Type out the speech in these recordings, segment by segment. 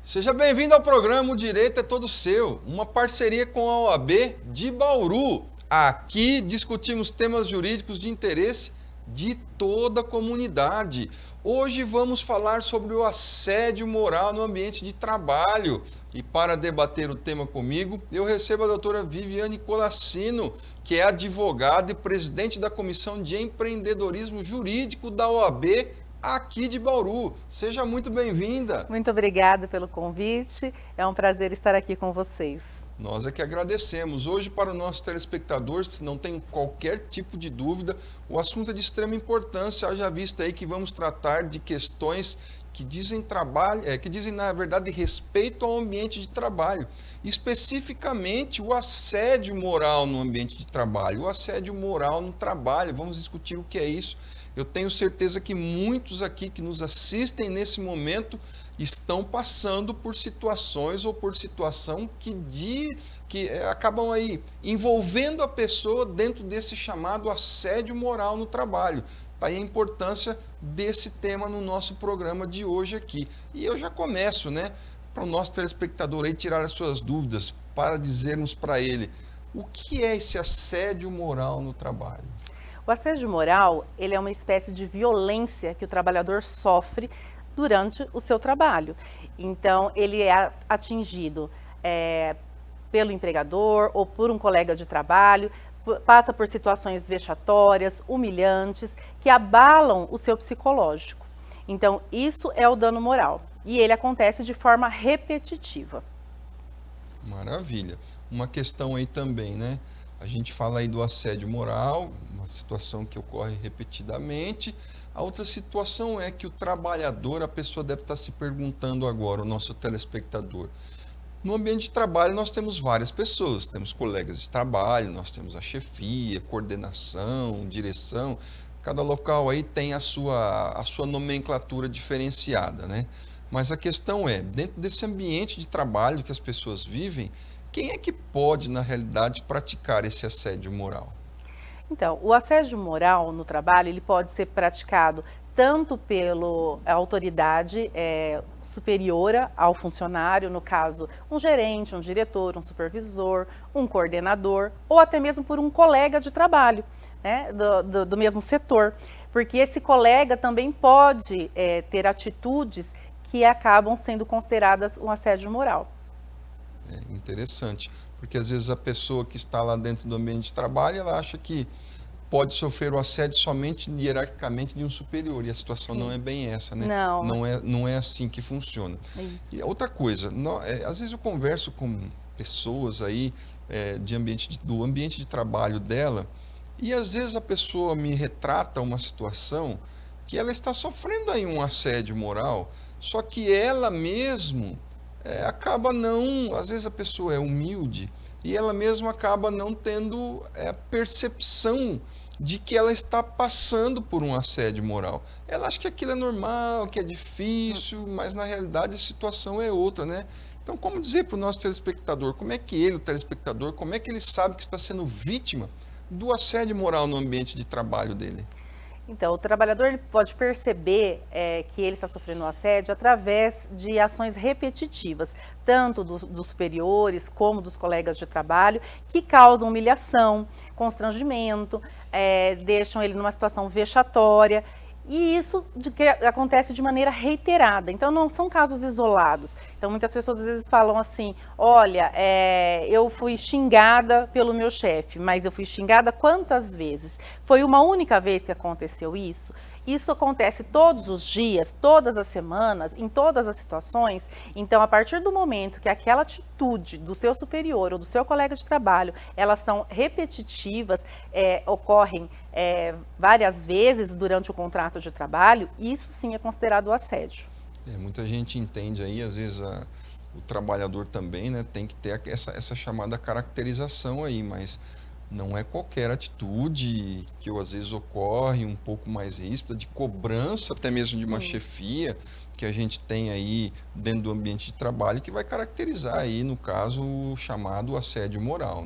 Seja bem-vindo ao programa O Direito é Todo Seu, uma parceria com a OAB de Bauru. Aqui discutimos temas jurídicos de interesse de toda a comunidade. Hoje vamos falar sobre o assédio moral no ambiente de trabalho. E para debater o tema comigo, eu recebo a doutora Viviane Colassino, que é advogada e presidente da Comissão de Empreendedorismo Jurídico da OAB aqui de Bauru. Seja muito bem-vinda. Muito obrigada pelo convite. É um prazer estar aqui com vocês. Nós é que agradecemos. Hoje, para o nosso telespectador, se não tem qualquer tipo de dúvida, o assunto é de extrema importância. Haja vista aí que vamos tratar de questões que dizem na verdade, respeito ao ambiente de trabalho. Especificamente, o assédio moral no ambiente de trabalho. O assédio moral no trabalho. Vamos discutir o que é isso. Eu tenho certeza que muitos aqui que nos assistem nesse momento estão passando por situações ou por situação que acabam aí envolvendo a pessoa dentro desse chamado assédio moral no trabalho. Daí a importância desse tema no nosso programa de hoje aqui. E eu já começo, para o nosso telespectador aí tirar as suas dúvidas, para dizermos para ele o que é esse assédio moral no trabalho. O assédio moral, ele é uma espécie de violência que o trabalhador sofre durante o seu trabalho. Então, ele é atingido pelo empregador ou por um colega de trabalho, passa por situações vexatórias, humilhantes, que abalam o seu psicológico. Então, isso é o dano moral. E ele acontece de forma repetitiva. Maravilha. Uma questão aí também, A gente fala aí do assédio moral, uma situação que ocorre repetidamente. A outra situação é que o trabalhador, a pessoa deve estar se perguntando agora, o nosso telespectador. No ambiente de trabalho nós temos várias pessoas, temos colegas de trabalho, nós temos a chefia, coordenação, direção. Cada local aí tem a sua nomenclatura diferenciada, Mas a questão é, dentro desse ambiente de trabalho que as pessoas vivem, quem é que pode, na realidade, praticar esse assédio moral? Então, o assédio moral no trabalho, ele pode ser praticado tanto pela autoridade superior ao funcionário, no caso, um gerente, um diretor, um supervisor, um coordenador, ou até mesmo por um colega de trabalho, do mesmo setor. Porque esse colega também pode ter atitudes que acabam sendo consideradas um assédio moral. É interessante, porque às vezes a pessoa que está lá dentro do ambiente de trabalho, ela acha que pode sofrer o assédio somente hierarquicamente de um superior, e a situação não é bem essa, Não. Não é assim que funciona. Isso. E outra coisa, às vezes eu converso com pessoas aí do ambiente de trabalho dela, e às vezes a pessoa me retrata uma situação que ela está sofrendo aí um assédio moral, só que ela mesmo acaba não, às vezes a pessoa é humilde e ela mesma acaba não tendo a percepção de que ela está passando por um assédio moral. Ela acha que aquilo é normal, que é difícil, mas na realidade a situação é outra, Então, como dizer para o nosso telespectador, como é que ele, o telespectador, como é que ele sabe que está sendo vítima do assédio moral no ambiente de trabalho dele? Então, o trabalhador ele pode perceber que ele está sofrendo um assédio através de ações repetitivas, tanto dos superiores como dos colegas de trabalho, que causam humilhação, constrangimento, deixam ele numa situação vexatória. E isso acontece de maneira reiterada, então não são casos isolados. Então muitas pessoas às vezes falam assim, olha, eu fui xingada pelo meu chefe, mas eu fui xingada quantas vezes? Foi uma única vez que aconteceu isso? Isso acontece todos os dias, todas as semanas, em todas as situações. Então, a partir do momento que aquela atitude do seu superior ou do seu colega de trabalho, elas são repetitivas, ocorrem várias vezes durante o contrato de trabalho, isso sim é considerado assédio. Muita gente entende aí, às vezes o trabalhador também tem que ter essa chamada caracterização aí, mas não é qualquer atitude que às vezes ocorre um pouco mais ríspida, de cobrança até mesmo de uma chefia que a gente tem aí dentro do ambiente de trabalho que vai caracterizar aí, no caso, o chamado assédio moral,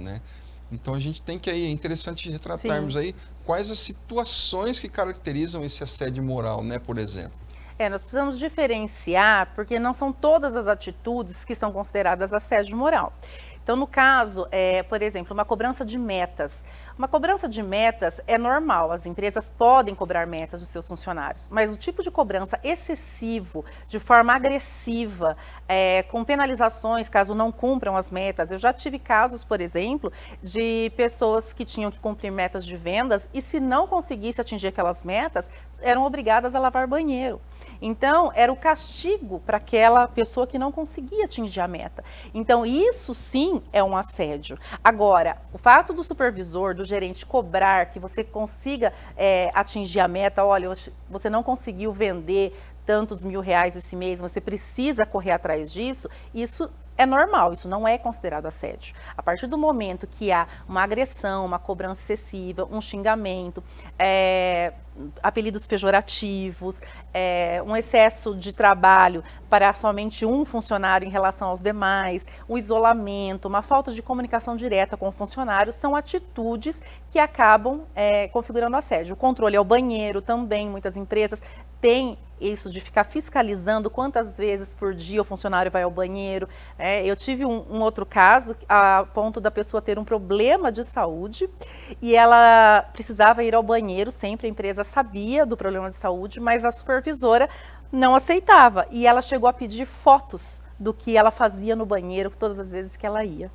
Então a gente tem que aí, é interessante retratarmos aí quais as situações que caracterizam esse assédio moral, por exemplo. Nós precisamos diferenciar, porque não são todas as atitudes que são consideradas assédio moral. Então, no caso, por exemplo, uma cobrança de metas. Uma cobrança de metas é normal, as empresas podem cobrar metas dos seus funcionários, mas o tipo de cobrança excessivo, de forma agressiva, com penalizações caso não cumpram as metas. Eu já tive casos, por exemplo, de pessoas que tinham que cumprir metas de vendas e se não conseguisse atingir aquelas metas, eram obrigadas a lavar banheiro. Então, era o castigo para aquela pessoa que não conseguia atingir a meta. Então, isso sim é um assédio. Agora, o fato do supervisor, do gerente cobrar que você consiga atingir a meta, olha, você não conseguiu vender tantos R$ 1.000 esse mês, você precisa correr atrás disso, isso é normal, isso não é considerado assédio. A partir do momento que há uma agressão, uma cobrança excessiva, um xingamento, apelidos pejorativos, um excesso de trabalho para somente um funcionário em relação aos demais, o isolamento, uma falta de comunicação direta com o funcionário, são atitudes que acabam configurando assédio. O controle ao banheiro também, muitas empresas têm isso de ficar fiscalizando quantas vezes por dia o funcionário vai ao banheiro. Eu tive um outro caso, a ponto da pessoa ter um problema de saúde e ela precisava ir ao banheiro, sempre a empresa sabia do problema de saúde, mas a supervisora não aceitava e ela chegou a pedir fotos do que ela fazia no banheiro todas as vezes que ela ia.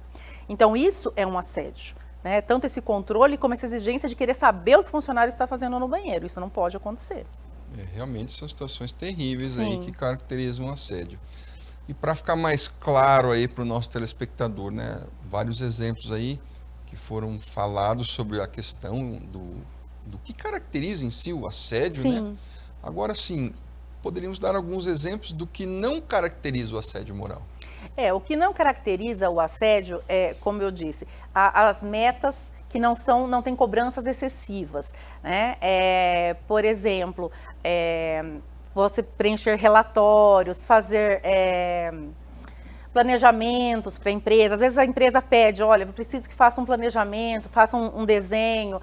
Então isso é um assédio, né? Tanto esse controle como essa exigência de querer saber o que o funcionário está fazendo no banheiro, isso não pode acontecer. Realmente são situações terríveis aí que caracterizam um assédio. E para ficar mais claro aí para o nosso telespectador, né, vários exemplos aí que foram falados sobre a questão do que caracteriza em si o assédio, né? Agora sim, poderíamos dar alguns exemplos do que não caracteriza o assédio moral. O que não caracteriza o assédio é, como eu disse, as metas que não têm cobranças excessivas, né? Por exemplo, você preencher relatórios, fazer planejamentos para a empresa. Às vezes a empresa pede, olha, eu preciso que faça um planejamento, faça um desenho,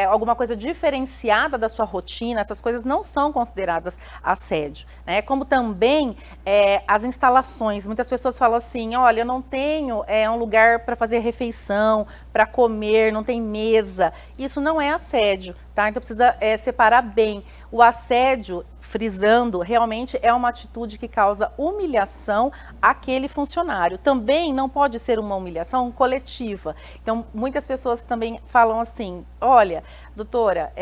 alguma coisa diferenciada da sua rotina. Essas coisas não são consideradas assédio, né? Como também as instalações. Muitas pessoas falam assim, olha, eu não tenho um lugar para fazer refeição, para comer, não tem mesa. Isso não é assédio, tá? Então precisa separar bem. O assédio, frisando, realmente é uma atitude que causa humilhação àquele funcionário. Também não pode ser uma humilhação coletiva. Então, muitas pessoas também falam assim, olha, doutora,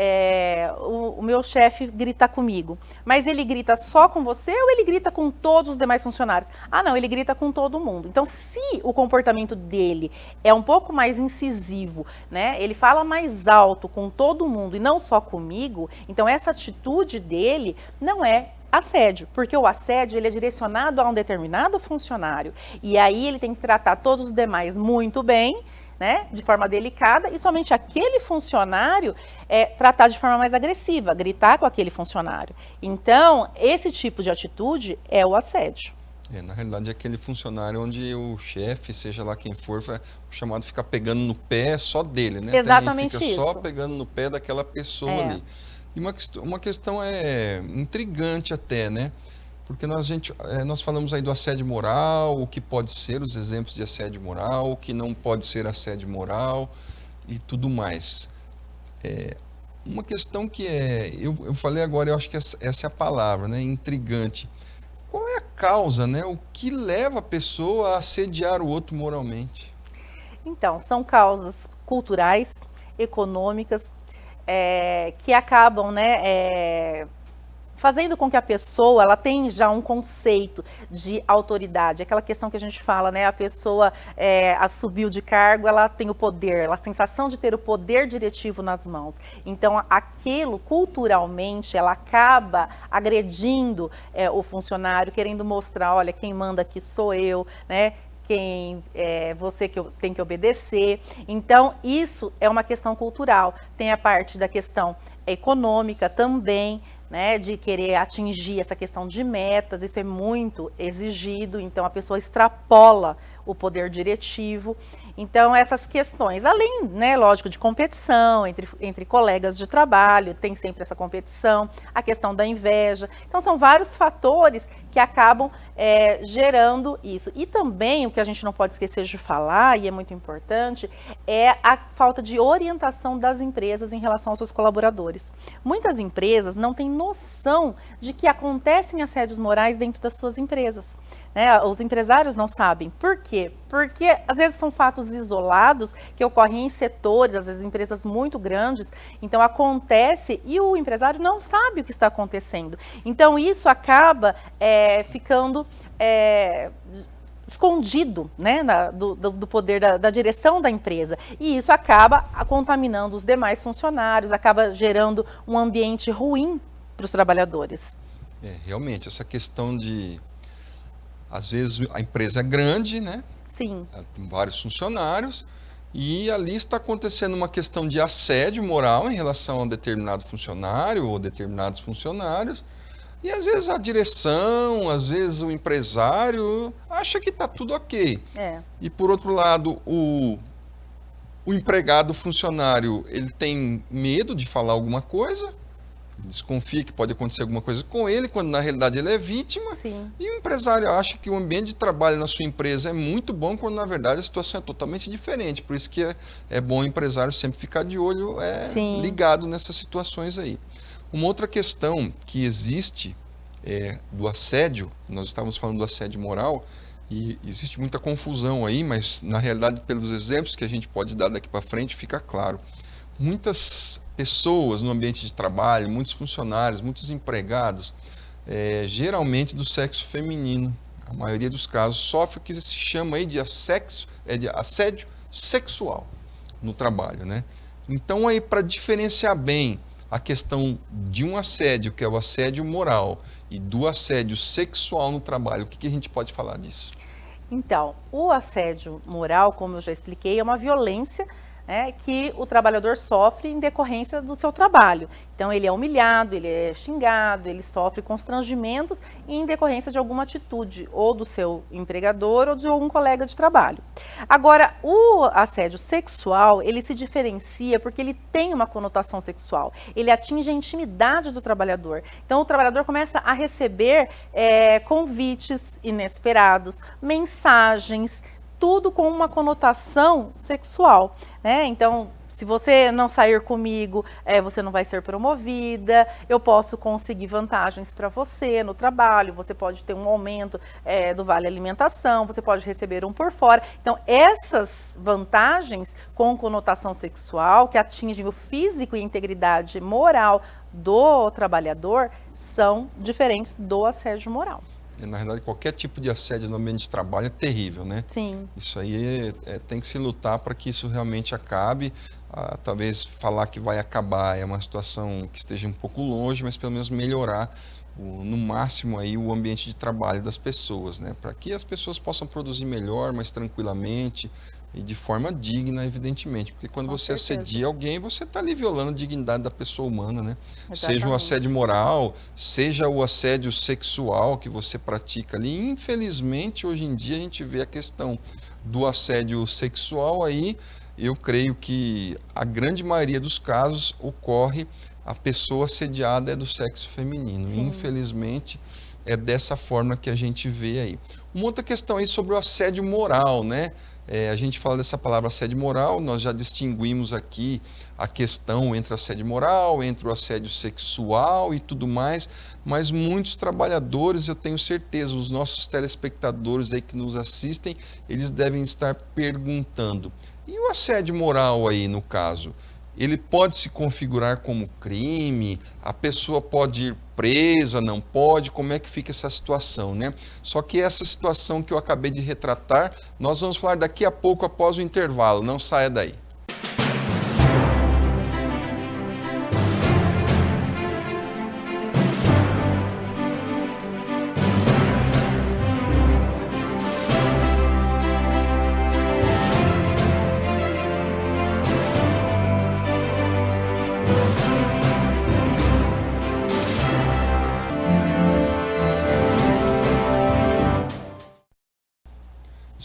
o meu chefe grita comigo, mas ele grita só com você ou ele grita com todos os demais funcionários? Ah, não, ele grita com todo mundo. Então, se o comportamento dele é um pouco mais incisivo, né, ele fala mais alto com todo mundo e não só comigo, então essa atitude dele não é assédio, porque o assédio ele é direcionado a um determinado funcionário e aí ele tem que tratar todos os demais muito bem, né, de forma delicada, e somente aquele funcionário tratar de forma mais agressiva, gritar com aquele funcionário. Então, esse tipo de atitude é o assédio. Na realidade, é aquele funcionário onde o chefe, seja lá quem for, o chamado ficar pegando no pé só dele, né? Exatamente isso. Fica só pegando no pé daquela pessoa ali. E uma questão intrigante até, né? Porque nós falamos aí do assédio moral, o que pode ser os exemplos de assédio moral, o que não pode ser assédio moral e tudo mais. Uma questão que eu falei agora, eu acho que essa é a palavra, né? Intrigante. Qual é a causa, né? O que leva a pessoa a assediar o outro moralmente? Então, são causas culturais, econômicas, que acabam, né, fazendo com que a pessoa ela tenha já um conceito de autoridade. Aquela questão que a gente fala, né, a pessoa subiu de cargo, ela tem o poder, a sensação de ter o poder diretivo nas mãos. Então, aquilo, culturalmente, ela acaba agredindo o funcionário, querendo mostrar, olha, quem manda aqui sou eu, né? Você que tem que obedecer. Então, isso é uma questão cultural. Tem a parte da questão econômica também, né, de querer atingir essa questão de metas, isso é muito exigido, então a pessoa extrapola o poder diretivo. Então, essas questões, além, né, lógico, de competição entre colegas de trabalho, tem sempre essa competição, a questão da inveja. Então, são vários fatores que acabam gerando isso. E também, o que a gente não pode esquecer de falar, e é muito importante, é a falta de orientação das empresas em relação aos seus colaboradores. Muitas empresas não têm noção de que acontecem assédios morais dentro das suas empresas. Né? Os empresários não sabem. Por quê? Porque às vezes são fatos isolados que ocorrem em setores, às vezes empresas muito grandes, então acontece e o empresário não sabe o que está acontecendo. Então isso acaba ficando escondido, né, do poder da direção da empresa. E isso acaba contaminando os demais funcionários, acaba gerando um ambiente ruim para os trabalhadores. Realmente, essa questão de, às vezes, a empresa é grande, né? Sim. Ela tem vários funcionários e ali está acontecendo uma questão de assédio moral em relação a um determinado funcionário ou determinados funcionários. E às vezes a direção, às vezes o empresário acha que está tudo ok. E por outro lado, o empregado, o funcionário, ele tem medo de falar alguma coisa, desconfia que pode acontecer alguma coisa com ele, quando na realidade ele é vítima. Sim. E o empresário acha que o ambiente de trabalho na sua empresa é muito bom, quando na verdade a situação é totalmente diferente. Por isso que é bom o empresário sempre ficar de olho ligado nessas situações aí. Uma outra questão que existe do assédio, nós estávamos falando do assédio moral, e existe muita confusão aí, mas na realidade pelos exemplos que a gente pode dar daqui para frente fica claro. Muitas pessoas no ambiente de trabalho, muitos funcionários, muitos empregados, geralmente do sexo feminino, a maioria dos casos, sofre o que se chama aí de assédio sexual no trabalho, né? Então aí, para diferenciar bem a questão de um assédio, que é o assédio moral, e do assédio sexual no trabalho, o que a gente pode falar disso? Então, o assédio moral, como eu já expliquei, é uma violência que o trabalhador sofre em decorrência do seu trabalho. Então, ele é humilhado, ele é xingado, ele sofre constrangimentos em decorrência de alguma atitude, ou do seu empregador, ou de algum colega de trabalho. Agora, o assédio sexual, ele se diferencia porque ele tem uma conotação sexual. Ele atinge a intimidade do trabalhador. Então, o trabalhador começa a receber convites inesperados, mensagens, tudo com uma conotação sexual, né? Então, se você não sair comigo, você não vai ser promovida, eu posso conseguir vantagens para você no trabalho, você pode ter um aumento do vale alimentação, você pode receber um por fora. Então, essas vantagens com conotação sexual, que atingem o físico e a integridade moral do trabalhador, são diferentes do assédio moral. Na verdade, qualquer tipo de assédio no ambiente de trabalho é terrível, né? Sim. Isso aí tem que se lutar para que isso realmente acabe. Talvez falar que vai acabar é uma situação que esteja um pouco longe, mas pelo menos melhorar no máximo aí o ambiente de trabalho das pessoas, né? Para que as pessoas possam produzir melhor, mais tranquilamente e de forma digna, evidentemente. Porque quando você assedia alguém, você está ali violando a dignidade da pessoa humana, né? Exatamente. Seja o assédio moral, seja o assédio sexual que você pratica ali. Infelizmente, hoje em dia, a gente vê a questão do assédio sexual aí. Eu creio que a grande maioria dos casos ocorre, a pessoa assediada é do sexo feminino. Sim. Infelizmente, é dessa forma que a gente vê aí. Uma outra questão aí sobre o assédio moral, né? A gente fala dessa palavra assédio moral, nós já distinguimos aqui a questão entre assédio moral, entre o assédio sexual e tudo mais, mas muitos trabalhadores, eu tenho certeza, os nossos telespectadores aí que nos assistem, eles devem estar perguntando, e o assédio moral aí no caso? Ele pode se configurar como crime, a pessoa pode ir presa, não pode, como é que fica essa situação, né? Só que essa situação que eu acabei de retratar, nós vamos falar daqui a pouco após o intervalo, não saia daí.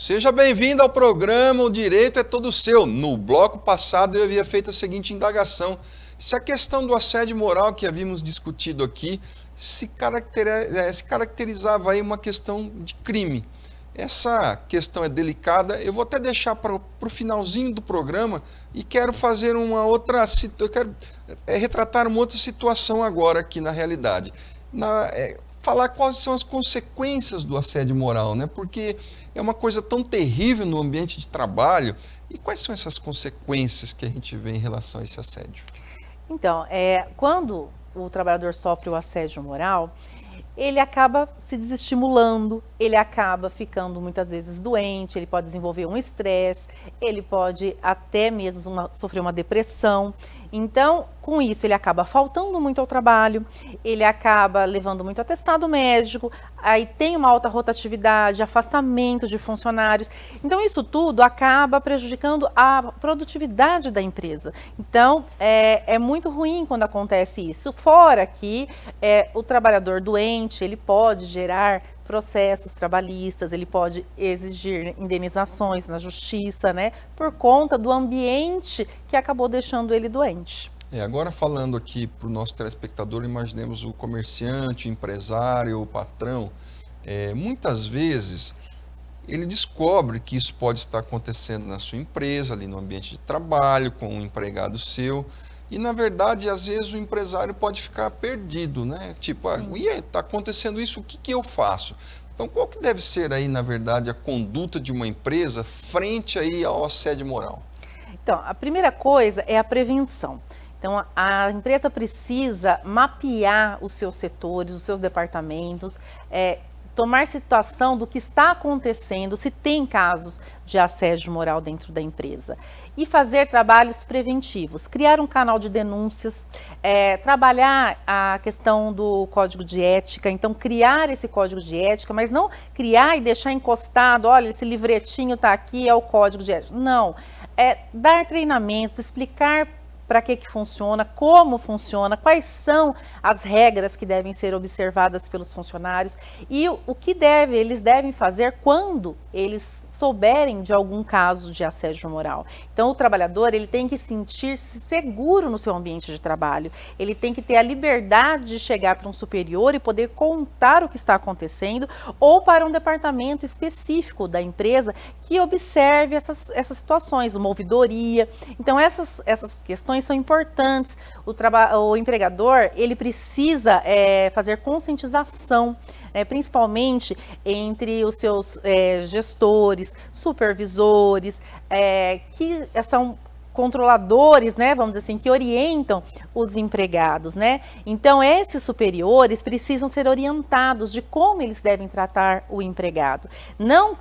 Seja bem-vindo ao programa O Direito é Todo Seu. No bloco passado eu havia feito a seguinte indagação: se a questão do assédio moral que havíamos discutido aqui se caracterizava aí uma questão de crime. Essa questão é delicada, eu vou até deixar para o finalzinho do programa e quero fazer uma outra, eu quero retratar uma outra situação agora aqui na realidade. Falar quais são as consequências do assédio moral, né? Porque é uma coisa tão terrível no ambiente de trabalho. E quais são essas consequências que a gente vê em relação a esse assédio? Então, quando o trabalhador sofre o assédio moral, ele acaba se desestimulando, ele acaba ficando muitas vezes doente, ele pode desenvolver um estresse, ele pode até mesmo sofrer uma depressão. Então, com isso, ele acaba faltando muito ao trabalho, ele acaba levando muito atestado médico, aí tem uma alta rotatividade, afastamento de funcionários. Então, isso tudo acaba prejudicando a produtividade da empresa. Então, é muito ruim quando acontece isso. Fora que o trabalhador doente, ele pode gerar processos trabalhistas, ele pode exigir indenizações na justiça, né, por conta do ambiente que acabou deixando ele doente. Agora falando aqui para o nosso telespectador, imaginemos o comerciante, o empresário, o patrão. Muitas vezes ele descobre que isso pode estar acontecendo na sua empresa, ali no ambiente de trabalho, com um empregado seu. E, na verdade, às vezes o empresário pode ficar perdido, né? Tipo, está acontecendo isso, o que eu faço? Então, qual que deve ser aí, na verdade, a conduta de uma empresa frente aí ao assédio moral? Então, a primeira coisa é a prevenção. Então, a empresa precisa mapear os seus setores, os seus departamentos, tomar situação do que está acontecendo, se tem casos de assédio moral dentro da empresa. E fazer trabalhos preventivos, criar um canal de denúncias, trabalhar a questão do código de ética, então criar esse código de ética, mas não criar e deixar encostado, olha, esse livretinho está aqui, é o código de ética. Não, dar treinamentos, explicar para que funciona, como funciona, quais são as regras que devem ser observadas pelos funcionários e o que eles devem fazer quando eles souberem de algum caso de assédio moral. Então, o trabalhador ele tem que sentir-se seguro no seu ambiente de trabalho, ele tem que ter a liberdade de chegar para um superior e poder contar o que está acontecendo ou para um departamento específico da empresa que observe essas situações, uma ouvidoria. Então, essas questões são importantes. O empregador ele precisa fazer conscientização, principalmente entre os seus gestores, supervisores, que são controladores, né, vamos dizer assim, que orientam os empregados, né? Então, esses superiores precisam ser orientados de como eles devem tratar o empregado. Não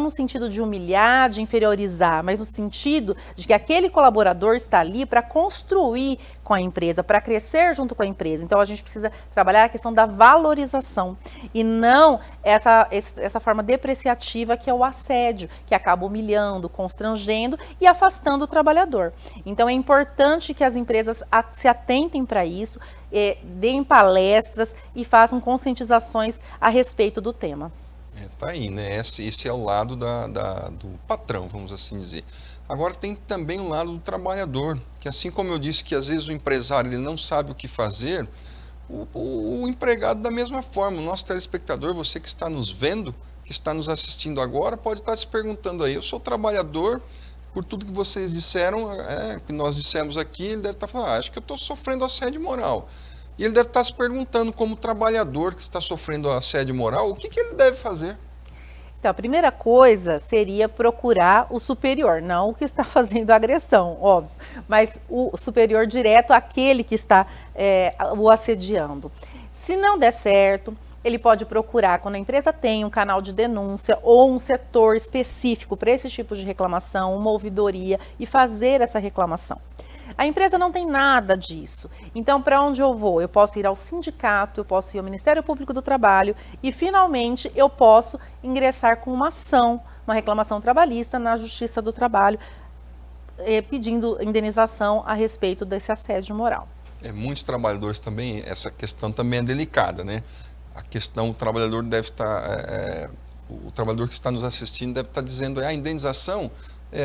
no sentido de humilhar, de inferiorizar, mas no sentido de que aquele colaborador está ali para construir com a empresa, para crescer junto com a empresa. Então, a gente precisa trabalhar a questão da valorização e não essa forma depreciativa que é o assédio, que acaba humilhando, constrangendo e afastando o trabalhador. Então, é importante que as empresas se atentem para isso, deem palestras e façam conscientizações a respeito do tema. Tá aí, né? Esse é o lado do patrão, vamos assim dizer. Agora tem também o lado do trabalhador, que assim como eu disse que às vezes o empresário ele não sabe o que fazer, o empregado da mesma forma. O nosso telespectador, você que está nos vendo, que está nos assistindo agora, pode estar se perguntando aí, eu sou trabalhador, por tudo que vocês disseram, que nós dissemos aqui, ele deve estar falando, acho que eu estou sofrendo assédio moral. E ele deve estar se perguntando, como trabalhador que está sofrendo assédio moral, o que ele deve fazer? Então, a primeira coisa seria procurar o superior, não o que está fazendo a agressão, óbvio, mas o superior direto, aquele que está o assediando. Se não der certo, ele pode procurar, quando a empresa tem um canal de denúncia ou um setor específico para esse tipo de reclamação, uma ouvidoria, e fazer essa reclamação. A empresa não tem nada disso. Então, para onde eu vou? Eu posso ir ao sindicato, eu posso ir ao Ministério Público do Trabalho e, finalmente, eu posso ingressar com uma ação, uma reclamação trabalhista na Justiça do Trabalho, pedindo indenização a respeito desse assédio moral. Muitos trabalhadores também, essa questão também é delicada, né? A questão, o trabalhador deve estar o trabalhador que está nos assistindo deve estar dizendo, a indenização,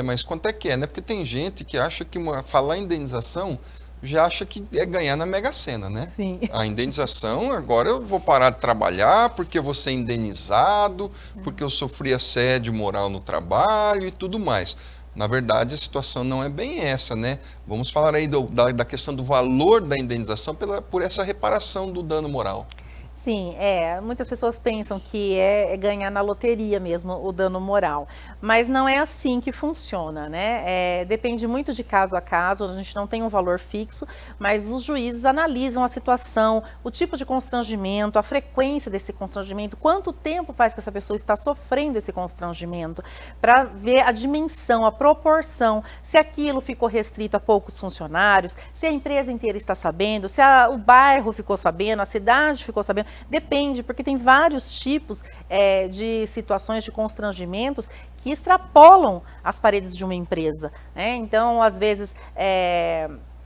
mas quanto é que é, né? Porque tem gente que acha que falar em indenização já acha que é ganhar na Mega Sena, né? Sim. A indenização, agora eu vou parar de trabalhar porque eu vou ser indenizado, porque eu sofri assédio moral no trabalho e tudo mais. Na verdade, a situação não é bem essa, né? Vamos falar aí da questão do valor da indenização por essa reparação do dano moral. Sim, muitas pessoas pensam que é ganhar na loteria mesmo o dano moral, mas não é assim que funciona, né? Depende muito de caso a caso, a gente não tem um valor fixo, mas os juízes analisam a situação, o tipo de constrangimento, a frequência desse constrangimento, quanto tempo faz que essa pessoa está sofrendo esse constrangimento, para ver a dimensão, a proporção, se aquilo ficou restrito a poucos funcionários, se a empresa inteira está sabendo, se o bairro ficou sabendo, a cidade ficou sabendo. Depende, porque tem vários tipos de situações de constrangimentos que extrapolam as paredes de uma empresa, né? Então, às vezes,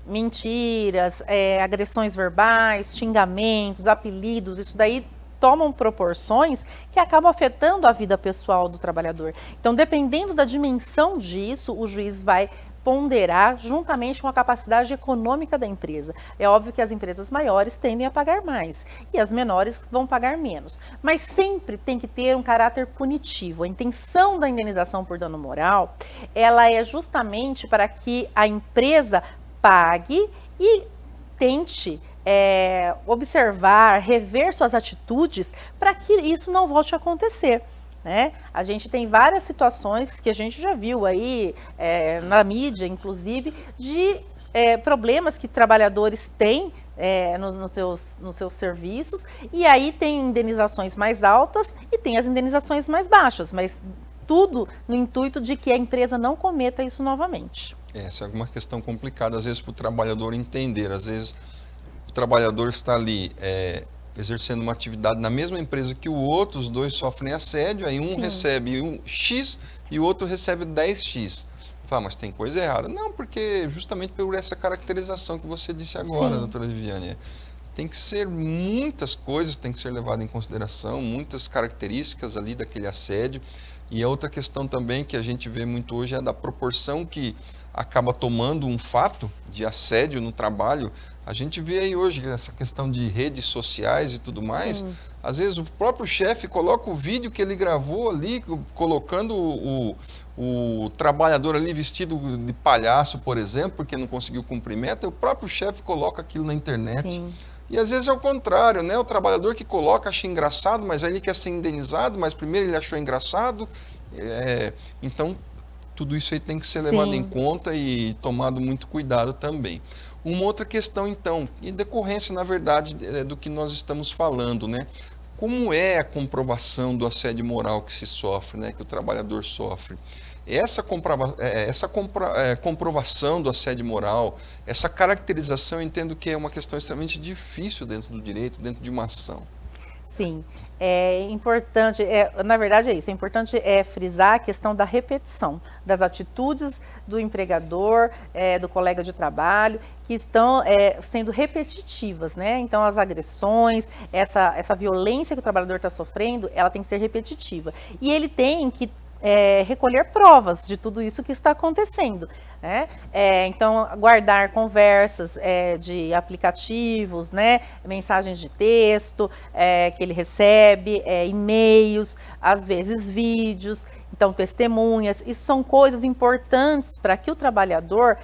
mentiras, agressões verbais, xingamentos, apelidos, isso daí tomam proporções que acabam afetando a vida pessoal do trabalhador. Então, dependendo da dimensão disso, o juiz vai ponderar juntamente com a capacidade econômica da empresa. É óbvio que as empresas maiores tendem a pagar mais e as menores vão pagar menos, mas sempre tem que ter um caráter punitivo. A intenção da indenização por dano moral, ela é justamente para que a empresa pague e tente observar, rever suas atitudes para que isso não volte a acontecer. Né? A gente tem várias situações que a gente já viu aí na mídia, inclusive, de problemas que trabalhadores têm nos seus serviços, e aí tem indenizações mais altas e tem as indenizações mais baixas, mas tudo no intuito de que a empresa não cometa isso novamente. Essa é uma questão complicada, às vezes, para o trabalhador entender. Às vezes, o trabalhador está ali exercendo uma atividade na mesma empresa que o outro, os dois sofrem assédio, aí um recebe X e o outro recebe 10X. Fala, mas tem coisa errada. Não, porque justamente por essa caracterização que você disse agora, doutora Viviane. Tem que ser muitas coisas, tem que ser levado em consideração, muitas características ali daquele assédio. E a outra questão também que a gente vê muito hoje é da proporção que acaba tomando um fato de assédio no trabalho. A gente vê aí hoje essa questão de redes sociais e tudo mais. Às vezes o próprio chefe coloca o vídeo que ele gravou ali, colocando o trabalhador ali vestido de palhaço, por exemplo, porque não conseguiu cumprir meta, e o próprio chefe coloca aquilo na internet. Sim. E às vezes é o contrário, né? O trabalhador que coloca acha engraçado, mas aí ele quer ser indenizado, mas primeiro ele achou engraçado. Então, tudo isso aí tem que ser levado em conta e tomado muito cuidado também. Uma outra questão, então, em decorrência, na verdade, do que nós estamos falando, né? Como é a comprovação do assédio moral que se sofre, né? Que o trabalhador sofre? Essa comprovação do assédio moral, essa caracterização, eu entendo que é uma questão extremamente difícil dentro do direito, dentro de uma ação. Sim, é importante, na verdade é isso, é importante frisar a questão da repetição, das atitudes do empregador, do colega de trabalho, que estão sendo repetitivas, né? Então as agressões, essa violência que o trabalhador está sofrendo, ela tem que ser repetitiva. E ele tem que recolher provas de tudo isso que está acontecendo, né? Então, guardar conversas de aplicativos, né? Mensagens de texto que ele recebe, e-mails, às vezes vídeos, então testemunhas. Isso são coisas importantes para que o trabalhador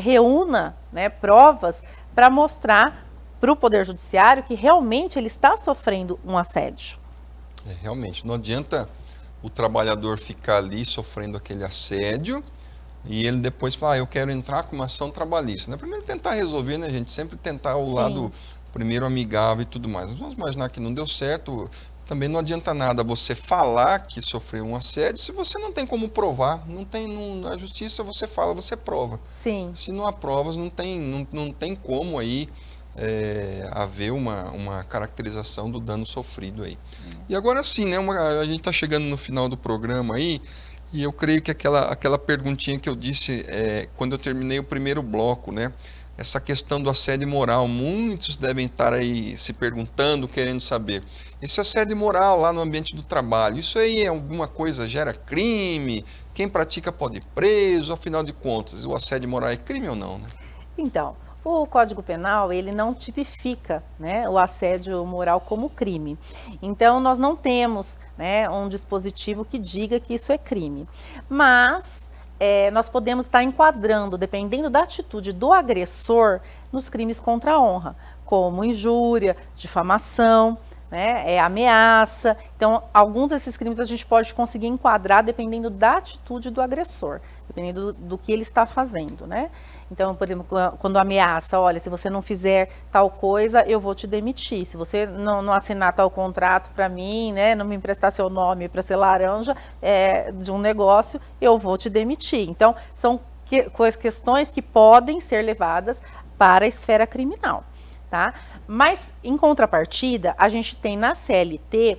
reúna, né, provas para mostrar para o Poder Judiciário que realmente ele está sofrendo um assédio. Realmente, não adianta o trabalhador ficar ali sofrendo aquele assédio e ele depois falar, eu quero entrar com uma ação trabalhista. Né? Primeiro tentar resolver, né, gente? Sempre tentar o lado primeiro amigável e tudo mais. Nós vamos imaginar que não deu certo, também não adianta nada você falar que sofreu um assédio se você não tem como provar. Na justiça você fala, você prova. Sim. Se não há provas, não tem como aí haver uma caracterização do dano sofrido aí. E agora sim, né, a gente está chegando no final do programa aí, e eu creio que aquela perguntinha que eu disse quando eu terminei o primeiro bloco, né, essa questão do assédio moral. Muitos devem estar aí se perguntando, querendo saber. Esse assédio moral lá no ambiente do trabalho, isso aí é alguma coisa, gera crime? Quem pratica pode ir preso? Afinal de contas, o assédio moral é crime ou não, né? Então, o Código Penal, ele não tipifica, né, o assédio moral como crime. Então, nós não temos, né, um dispositivo que diga que isso é crime. Mas nós podemos estar enquadrando, dependendo da atitude do agressor, nos crimes contra a honra, como injúria, difamação, né, ameaça. Então, alguns desses crimes a gente pode conseguir enquadrar dependendo da atitude do agressor, dependendo do que ele está fazendo, né? Então, por exemplo, quando ameaça, olha, se você não fizer tal coisa, eu vou te demitir. Se você não assinar tal contrato para mim, né, não me emprestar seu nome para ser laranja de um negócio, eu vou te demitir. Então, são questões que podem ser levadas para a esfera criminal, tá? Mas, em contrapartida, a gente tem na CLT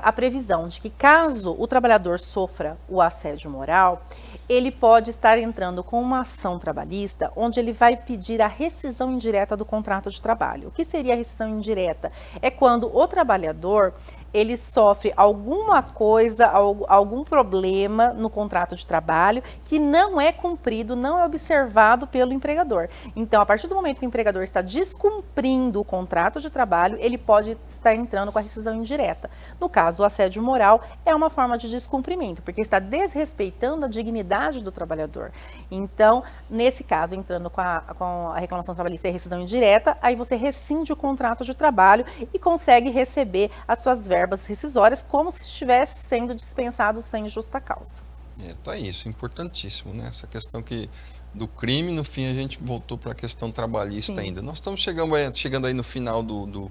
a previsão de que caso o trabalhador sofra o assédio moral, ele pode estar entrando com uma ação trabalhista onde ele vai pedir a rescisão indireta do contrato de trabalho. O que seria a rescisão indireta? É quando o trabalhador ele sofre alguma coisa, algum problema no contrato de trabalho que não é cumprido, não é observado pelo empregador. Então, a partir do momento que o empregador está descumprindo o contrato de trabalho, ele pode estar entrando com a rescisão indireta. No caso, o assédio moral é uma forma de descumprimento, porque está desrespeitando a dignidade do trabalhador. Então, nesse caso, entrando com a reclamação trabalhista e a rescisão indireta, aí você rescinde o contrato de trabalho e consegue receber as suas verbas rescisórias como se estivesse sendo dispensado sem justa causa. Tá isso, importantíssimo, né? Essa questão do crime, no fim a gente voltou para a questão trabalhista. Sim. Ainda. Nós estamos chegando aí no final do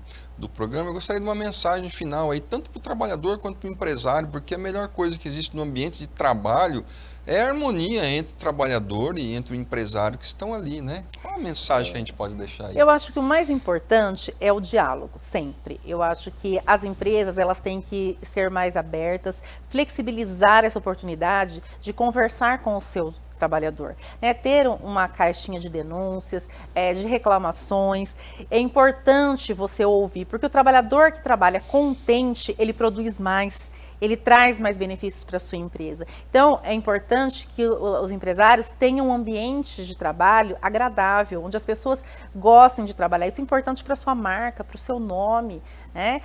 programa. Eu gostaria de uma mensagem final aí, tanto para o trabalhador quanto para o empresário, porque a melhor coisa que existe no ambiente de trabalho é a harmonia entre o trabalhador e entre o empresário que estão ali, né? Qual a mensagem que a gente pode deixar aí? Eu acho que o mais importante é o diálogo, sempre. Eu acho que as empresas, elas têm que ser mais abertas, flexibilizar essa oportunidade de conversar com o seu trabalhador, né? Ter uma caixinha de denúncias, de reclamações. É importante você ouvir, porque o trabalhador que trabalha contente, ele produz mais, ele traz mais benefícios para a sua empresa. Então, é importante que os empresários tenham um ambiente de trabalho agradável, onde as pessoas gostem de trabalhar. Isso é importante para a sua marca, para o seu nome, né?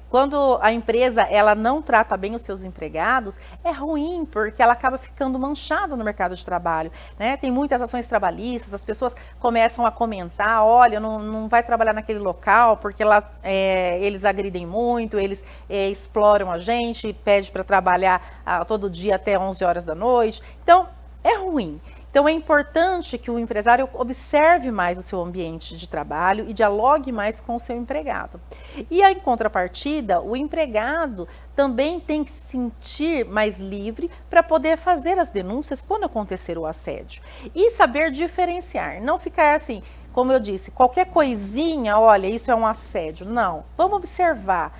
Quando a empresa ela não trata bem os seus empregados, é ruim, porque ela acaba ficando manchada no mercado de trabalho, né? Tem muitas ações trabalhistas, as pessoas começam a comentar, olha, não vai trabalhar naquele local, porque lá eles agridem muito, eles exploram a gente, pede para trabalhar todo dia até 11 horas da noite. Então, é ruim. Então, é importante que o empresário observe mais o seu ambiente de trabalho e dialogue mais com o seu empregado. E, em contrapartida, o empregado também tem que se sentir mais livre para poder fazer as denúncias quando acontecer o assédio. E saber diferenciar, não ficar assim, como eu disse, qualquer coisinha, olha, isso é um assédio. Não, vamos observar.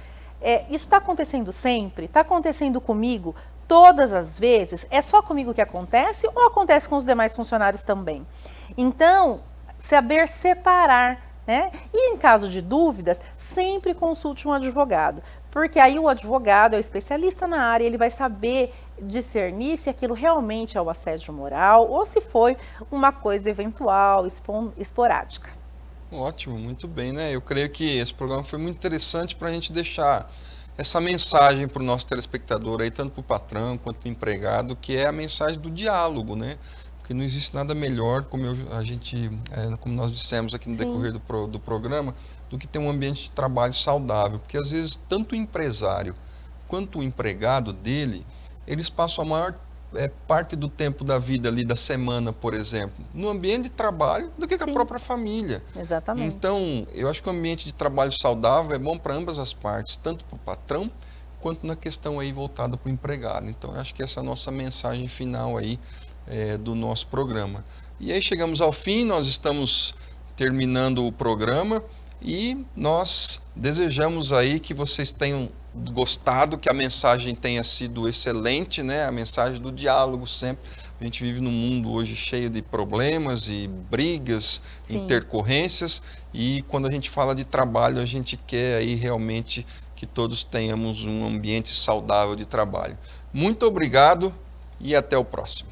Isso está acontecendo sempre? Está acontecendo comigo? Todas as vezes, é só comigo que acontece ou acontece com os demais funcionários também? Então, saber separar, né? E em caso de dúvidas, sempre consulte um advogado, porque aí o advogado é o especialista na área, ele vai saber discernir se aquilo realmente é o assédio moral ou se foi uma coisa eventual, esporádica. Ótimo, muito bem, né? Eu creio que esse programa foi muito interessante para a gente deixar essa mensagem para o nosso telespectador aí, tanto para o patrão quanto para o empregado, que é a mensagem do diálogo, né? Porque não existe nada melhor, como nós dissemos aqui no decorrer do programa, do que ter um ambiente de trabalho saudável. Porque às vezes tanto o empresário quanto o empregado dele, eles passam a maior parte do tempo da vida ali, da semana, por exemplo, no ambiente de trabalho do que com a própria família. Exatamente. Então, eu acho que o ambiente de trabalho saudável é bom para ambas as partes, tanto para o patrão, quanto na questão aí voltada para o empregado. Então, eu acho que essa é a nossa mensagem final aí do nosso programa. E aí chegamos ao fim, nós estamos terminando o programa e nós desejamos aí que vocês tenham gostado, que a mensagem tenha sido excelente, né? A mensagem do diálogo sempre. A gente vive num mundo hoje cheio de problemas e brigas, Sim. intercorrências, e quando a gente fala de trabalho, a gente quer aí realmente que todos tenhamos um ambiente saudável de trabalho. Muito obrigado e até o próximo.